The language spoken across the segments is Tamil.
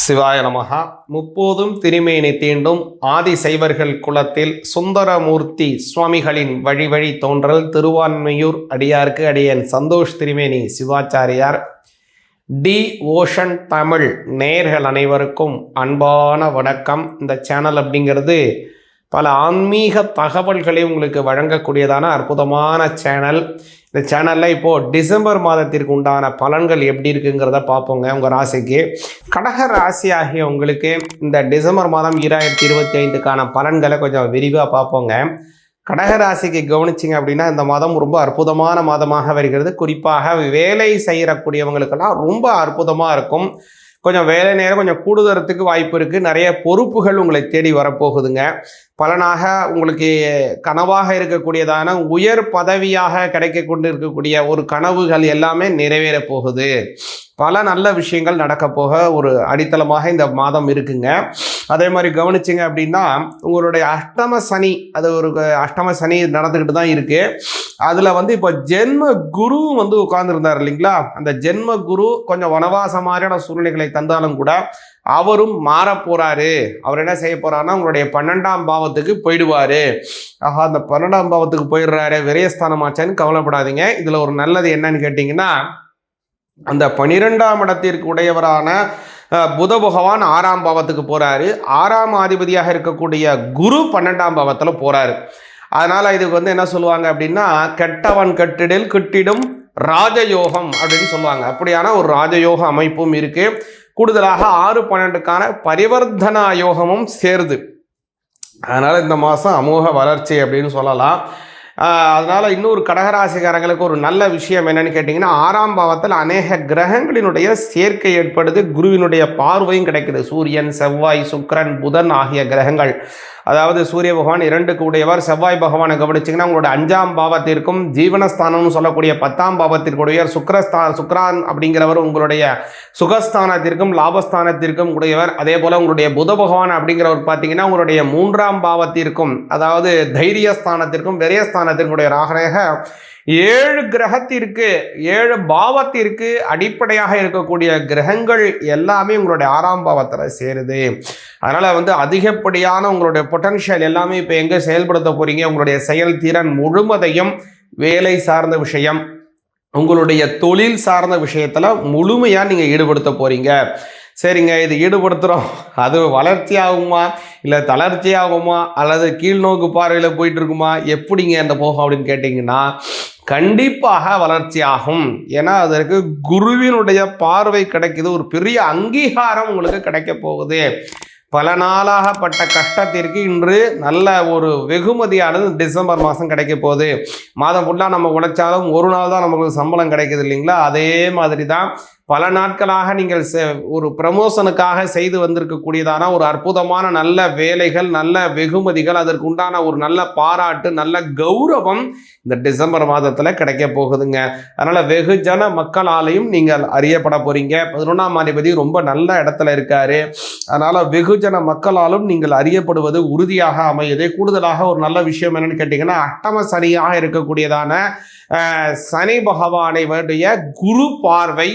சிவாய நமகா. முப்போதும் திருமேனி தீண்டும் ஆதி சைவர்கள் குலத்தில் சுந்தரமூர்த்தி சுவாமிகளின் வழி வழி தோன்றல் திருவான்மையூர் அடியார்க்கு அடியன் சந்தோஷ் திருமேனி சிவாச்சாரியார். டி ஓஷன் தமிழ் நேயர்கள் அனைவருக்கும் அன்பான வணக்கம். இந்த சேனல் அப்படிங்கிறது பல ஆன்மீக தகவல்களை உங்களுக்கு வழங்கக்கூடியதான அற்புதமான சேனல். இந்த சேனலில் இப்போது டிசம்பர் மாதத்திற்கு உண்டான பலன்கள் எப்படி இருக்குங்கிறத பார்ப்போங்க. உங்கள் ராசிக்கு கடக ராசி ஆகிய உங்களுக்கு இந்த டிசம்பர் மாதம் 2025க்கான பலன்களை கொஞ்சம் விரிவாக பார்ப்போங்க. கடகராசிக்கு கவனிச்சிங்க அப்படின்னா இந்த மாதம் ரொம்ப அற்புதமான மாதமாக வருகிறது. குறிப்பாக வேலை செய்யக்கூடியவங்களுக்கெல்லாம் ரொம்ப அற்புதமாக இருக்கும். கொஞ்சம் வேலை நேரம் கொஞ்சம் கூடுதறதுக்கு வாய்ப்பு இருக்குது. நிறைய பொறுப்புகள் உங்களை தேடி வரப்போகுதுங்க. பலனாக உங்களுக்கு கனவாக இருக்கக்கூடியதான உயர் பதவியாக கிடைக்க கொண்டு இருக்கக்கூடிய ஒரு கனவுகள் எல்லாமே நிறைவேற போகுது. பல நல்ல விஷயங்கள் நடக்க போக ஒரு அடித்தளமாக இந்த மாதம் இருக்குங்க. அதே மாதிரி கவனிச்சிங்க அப்படின்னா உங்களுடைய அஷ்டம சனி, அது ஒரு அஷ்டம சனி நடந்துக்கிட்டு தான் இருக்குது. அதில் இப்போ ஜென்ம குரு உட்கார்ந்துருந்தார் இல்லைங்களா? அந்த ஜென்ம குரு கொஞ்சம் வனவாச மாதிரியான சூழ்நிலைகளை தந்தாலும் கூட அவரும் மாற போறாரு. அவர் என்ன செய்ய போறாருன்னா உங்களுடைய 12ஆம் பாவத்துக்கு போயிடுவாரு. ஆஹா, அந்த 12ஆம் பாவத்துக்கு போயிடுறாரு, விரயஸ்தானமாச்சான்னு கவலைப்படாதீங்க. இதுல ஒரு நல்லது என்னன்னு கேட்டீங்கன்னா, அந்த 12ஆம் இடத்திற்கு உடையவரான புத பகவான் 6ஆம் பாவத்துக்கு போறாரு. 6ஆம் அதிபதியாக இருக்கக்கூடிய குரு 12ஆம் பாவத்துல போறாரு. அதனால இதுக்கு என்ன சொல்லுவாங்க அப்படின்னா, கெட்டவன் கட்டிடில் கிட்டிடும் ராஜயோகம் அப்படின்னு சொல்லுவாங்க. அப்படியான ஒரு ராஜயோக அமைப்பும் இருக்கு. கூடுதலாக 6-12க்கான பரிவர்த்தனா யோகமும் சேருது. அதனால இந்த மாதம் அமோக வளர்ச்சி அப்படின்னு சொல்லலாம். அதனால இன்னொரு கடகராசிக்காரங்களுக்கு ஒரு நல்ல விஷயம் என்னன்னு கேட்டிங்கன்னா, 6ஆம் பாவத்தில் அநேக கிரகங்களினுடைய சேர்க்கை ஏற்படுது. குருவினுடைய பார்வையும் கிடைக்குது. சூரியன், செவ்வாய், சுக்கிரன், புதன் ஆகிய கிரகங்கள். அதாவது சூரிய பகவான் 2க்கு உடையவர். செவ்வாய் பகவானை கவனிச்சிங்கன்னா உங்களோட 5ஆம் பாவத்திற்கும் ஜீவனஸ்தானம்னு சொல்லக்கூடிய 10ஆம் பாவத்திற்கு உடையவர். சுக்ரான் அப்படிங்கிறவர் உங்களுடைய சுகஸ்தானத்திற்கும் லாபஸ்தானத்திற்கும் உடையவர். அதே போல் உங்களுடைய புத பகவான் அப்படிங்கிறவர் பார்த்தீங்கன்னா உங்களுடைய 3ஆம் பாவத்திற்கும், அதாவது தைரியஸ்தானத்திற்கும் விரயஸ்தானத்திற்கும் உடையவராக 7 கிரகத்திற்கு 7 பாவத்திற்கு அடிப்படையாக இருக்கக்கூடிய கிரகங்கள் எல்லாமே உங்களுடைய 6ஆம் பாவத்தில் சேருது. அதனால் அதிகப்படியான உங்களுடைய பொட்டன்ஷியல் எல்லாமே இப்போ எங்கே செயல்படுத்த போகிறீங்க? உங்களுடைய செயல்திறன் முழுவதையும் வேலை சார்ந்த விஷயம், உங்களுடைய தொழில் சார்ந்த விஷயத்தில் முழுமையாக நீங்கள் ஈடுபடுத்த போகிறீங்க. சரிங்க, இது ஈடுபடுத்துகிறோம், அது வளர்ச்சி ஆகுமா இல்லை தளர்ச்சி ஆகுமா அல்லது கீழ்நோக்கு பார்வையில் போயிட்டு இருக்குமா, எப்படிங்க அந்த போகும் அப்படின்னு கேட்டிங்கன்னா, கண்டிப்பாக வளர்ச்சி ஆகும். ஏன்னா அதற்கு குருவினுடைய பார்வை கிடைக்குது. ஒரு பெரிய அங்கீகாரம் உங்களுக்கு கிடைக்க போகுது. பல நாளாகப்பட்ட கஷ்டத்திற்கு இன்று நல்ல ஒரு வெகுமதியானது டிசம்பர் மாதம் கிடைக்க போகுது. மாதம் ஃபுல்லாக நம்ம உழைச்சாலும் ஒரு நாள் தான் நமக்கு சம்பளம் கிடைக்குது இல்லைங்களா? அதே மாதிரி தான் பல நாட்களாக நீங்கள் ஒரு ப்ரமோஷனுக்காக செய்து வந்திருக்கக்கூடியதான ஒரு அற்புதமான நல்ல வேலைகள், நல்ல வெகுமதிகள், அதற்கு உண்டான ஒரு நல்ல பாராட்டு, நல்ல கௌரவம் இந்த டிசம்பர் மாதத்தில் கிடைக்க போகுதுங்க. அதனால் வெகுஜன மக்களாலையும் நீங்கள் அறியப்பட போகிறீங்க. 11ஆம் அதிபதி ரொம்ப நல்ல இடத்துல இருக்காரு. அதனால் வெகுஜன மக்களாலும் நீங்கள் அறியப்படுவது உறுதியாக அமையுது. கூடுதலாக ஒரு நல்ல விஷயம் என்னன்னு கேட்டிங்கன்னா, அஷ்டம சனியாக இருக்கக்கூடியதான சனி பகவானை வேண்டிய குரு பார்வை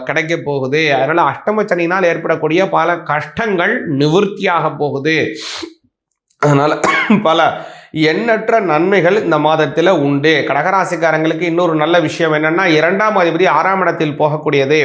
கிடைக்க போகுது. அதனால அஷ்டம சனியினால் ஏற்படக்கூடிய பல கஷ்டங்கள் நிவர்த்தியாக போகுது. அதனால பல எண்ணற்ற நன்மைகள் இந்த மாதத்தில் உண்டு. கடகராசிக்காரங்களுக்கு இன்னொரு நல்ல விஷயம் என்னன்னா, 2ஆம் அதிபதி 6ஆம் இடத்தில் போகக்கூடியது.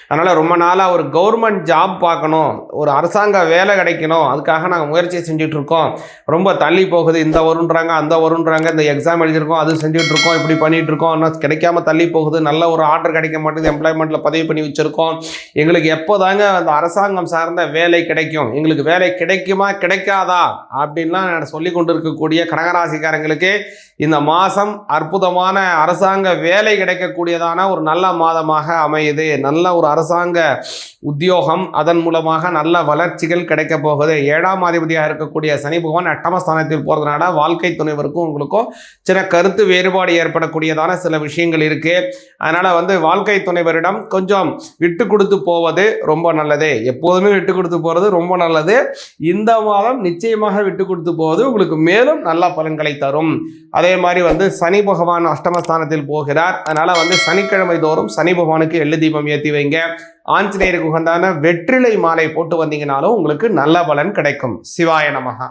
அதனால ரொம்ப நாளாக ஒரு கவர்மெண்ட் ஜாப் பார்க்கணும், ஒரு அரசாங்க வேலை கிடைக்கணும், அதுக்காக நாங்கள் முயற்சி செஞ்சுட்டு இருக்கோம். ரொம்ப தள்ளி போகுது, இந்த வருன்றாங்க அந்த வருன்றாங்க, இந்த எக்ஸாம் எழுதியிருக்கோம், அது செஞ்சுட்டு இருக்கோம், இப்படி பண்ணிட்டு இருக்கோம், ஆனால் கிடைக்காம தள்ளி போகுது. நல்ல ஒரு ஆர்டர் கிடைக்க மாட்டேங்குது, எம்ப்ளாய்மெண்ட்டில் பதிவு பண்ணி வச்சுருக்கோம், எங்களுக்கு எப்போதாங்க அந்த அரசாங்கம் சார்ந்த வேலை கிடைக்கும், எங்களுக்கு வேலை கிடைக்குமா கிடைக்காதா அப்படின்லாம் சொல்லி கொண்டு இருக்கக்கூடிய கடகராசிக்காரங்களுக்கு இந்த மாதம் அற்புதமான அரசாங்க வேலை கிடைக்கக்கூடியதான ஒரு நல்ல மாதமாக அமையுது. நல்ல ஒரு அரசாங்க உத்தியோகம், அதன் மூலமாக நல்ல வளர்ச்சிகள் கிடைக்க போகுது. 7ஆம் அதிபதியாக இருக்கக்கூடிய சனி பகவான் அட்டமஸ்தானத்தில் போகிறதுனால வாழ்க்கை துணைவருக்கும் உங்களுக்கும் சில கருத்து வேறுபாடு ஏற்படக்கூடியதான சில விஷயங்கள் இருக்கு. அதனால வாழ்க்கை துணைவரிடம் கொஞ்சம் விட்டு கொடுத்து போவது ரொம்ப நல்லது. எப்போதுமே விட்டு கொடுத்து போறது ரொம்ப நல்லது. இந்த மாதம் நிச்சயமாக விட்டு கொடுத்து போவது உங்களுக்கு மேலும் நல்ல பலன்களை தரும். அதே மாதிரி சனி பகவான் அஷ்டமஸ்தானத்தில் போகிறார். அதனால சனிக்கிழமை தோறும் சனி பகவானுக்கு எள்ளு தீபம் ஏற்றி வைங்க. ஆஞ்சநேயருக்கு உகந்தான வெற்றிலை மாலை போட்டு வந்தீங்கனாலும் உங்களுக்கு நல்ல பலன் கிடைக்கும். சிவாய நமஹா.